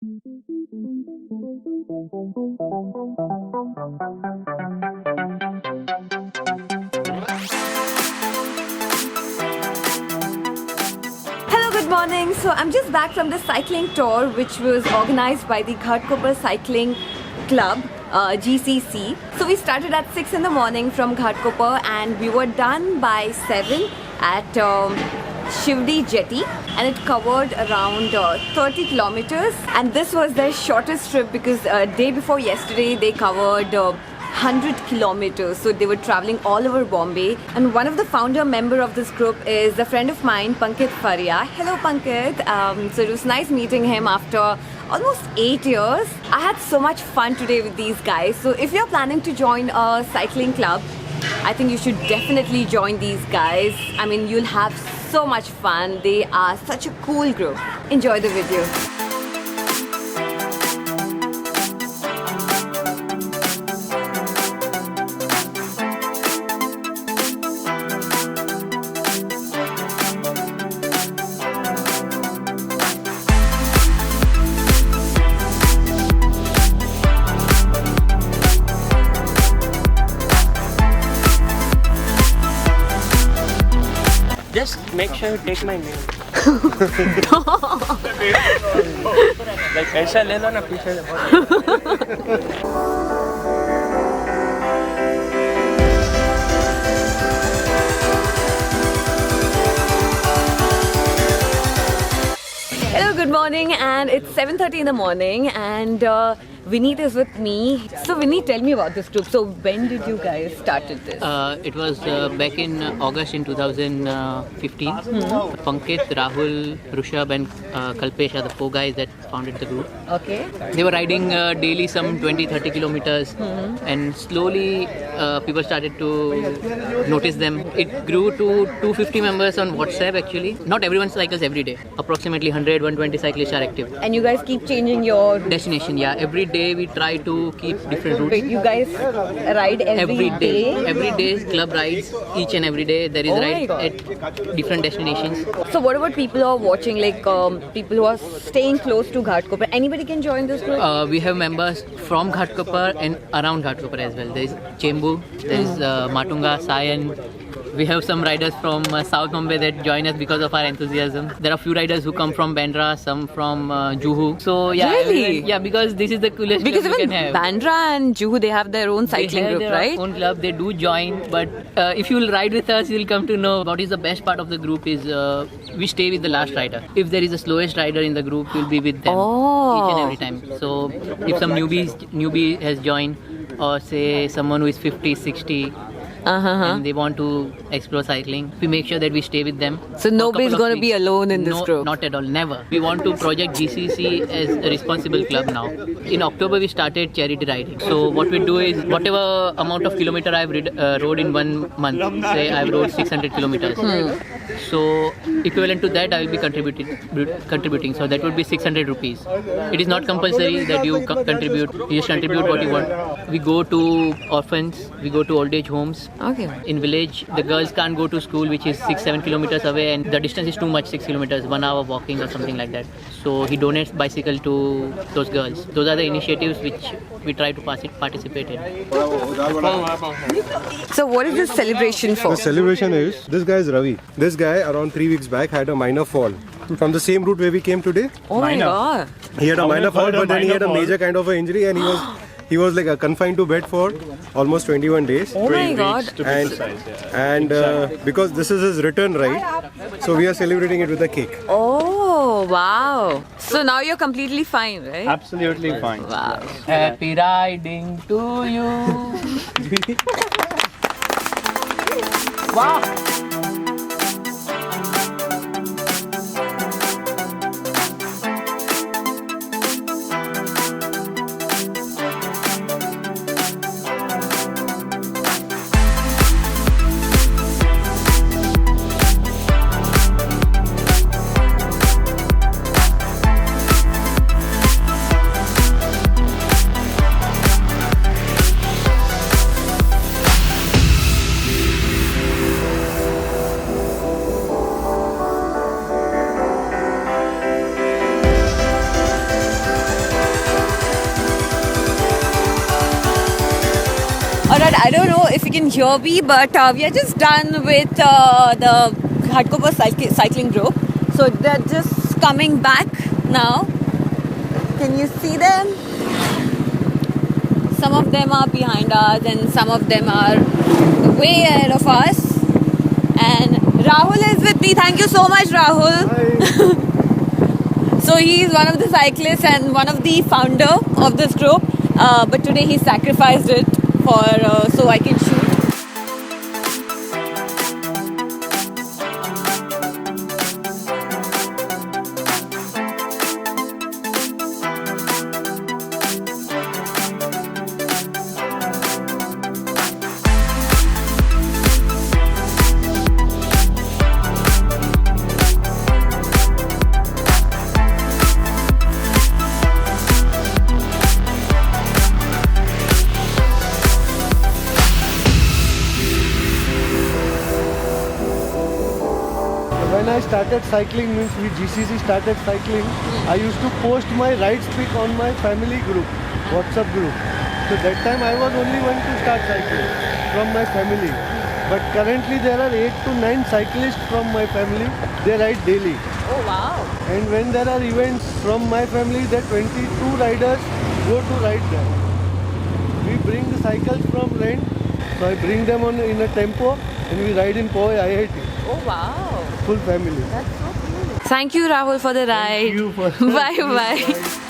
Hello, good morning. So I'm just back from the cycling tour which was organized by the Ghatkopar Cycling Club, GCC. So we started at 6 in the morning from Ghatkopar and we were done by 7 at Shivdi Jetty, and it covered around 30 kilometers, and this was their shortest trip because day before yesterday they covered 100 kilometers, so they were traveling all over Bombay. And one of the founder member of this group is a friend of mine, Pankit Faria. Hello Pankit. So it was nice meeting him after almost 8 years. I had so much fun today with these guys. So if you're planning to join a cycling club, I think you should definitely join these guys. I mean, you'll have so much fun. They are such a cool group. Enjoy the video. Just make sure you take my name. Like ऐसा ले लो ना पीछे से। Hello, good morning, and it's 7:30 in the morning, and Vineet is with me. So Vineet, tell me about this group. So when did you guys started this? It was back in August in 2015. Pankit, Rahul, Rushabh and Kalpesh are the 4 guys that founded the group. Okay. They were riding daily some 20-30 kilometers and slowly people started to notice them. It grew to 250 members on WhatsApp actually. Not everyone cycles every day. Approximately 100-120 cyclists are active. And you guys keep changing your Destination, yeah. Every day we try to keep different routes. Wait, you guys ride every day? Every day club rides each and every day. There is Oh my ride God. at different destinations. So what about people who are watching, like people who are staying close to Ghatkopar? Anybody can join this group? We have members from Ghatkopar and around Ghatkopar as well. There is Chembu, there is Matunga, Sayan. We have some riders from South Mumbai that join us because of our enthusiasm. There are few riders who come from Bandra, some from Juhu. So yeah, Really? yeah, because this is the coolest Because club you even can have. Bandra and Juhu, they have their own cycling They have group, their right? own club. They do join, but if you will ride with us, you'll come to know what is the best part of the group is we stay with the last rider. If there is a slowest rider in the group, we'll be with them each and every time. So if some newbie has joined, or say someone who is 50, 60, and they want to explore cycling, we make sure that we stay with them. So nobody's going to be alone in this group? Not at all, never. We want to project GCC as a responsible club now. In October, we started charity riding. So what we do is, whatever amount of kilometer I've rode in 1 month, say I've rode 600 kilometers. So equivalent to that, I will be contributing. So that would be 600 rupees. It is not compulsory that you contribute. You just contribute what you want. We go to orphans, we go to old age homes. Okay. In village, the girls can't go to school, which is 6-7 kilometers away, and the distance is too much, 6 kilometers, 1 hour walking or something like that. So he donates bicycle to those girls. Those are the initiatives which we try to participate in. So what is this celebration for? The celebration is, this guy is Ravi. This guy around 3 weeks back had a minor fall from the same route where we came today. Oh my God. He had a minor fall, but then he had a major kind of an injury, and he was like confined to bed for almost 21 days. Oh my God. And because this is his return ride, so we are celebrating it with a cake. Oh, wow. So now you're completely fine, right? Absolutely fine. Wow. Happy riding to you. Wow. Alright, I don't know if you can hear me, but we are just done with the Ghatkopar cycling group. So they're just coming back now. Can you see them? Some of them are behind us and some of them are way ahead of us. And Rahul is with me. Thank you so much, Rahul. So he is one of the cyclists and one of the founder of this group. But today he sacrificed it for so I can shoot. When I started cycling, means with GCC started cycling, I used to post my rides pic on my family group, WhatsApp group. So that time I was only one to start cycling from my family. But currently there are 8 to 9 cyclists from my family. They ride daily. Oh wow. And when there are events from my family, the 22 riders go to ride there. We bring the cycles from rent. So I bring them on in a tempo and we ride in Powai IIT. Oh wow. Full family. That's so cool. Thank you, Rahul, for the ride. You for Bye bye.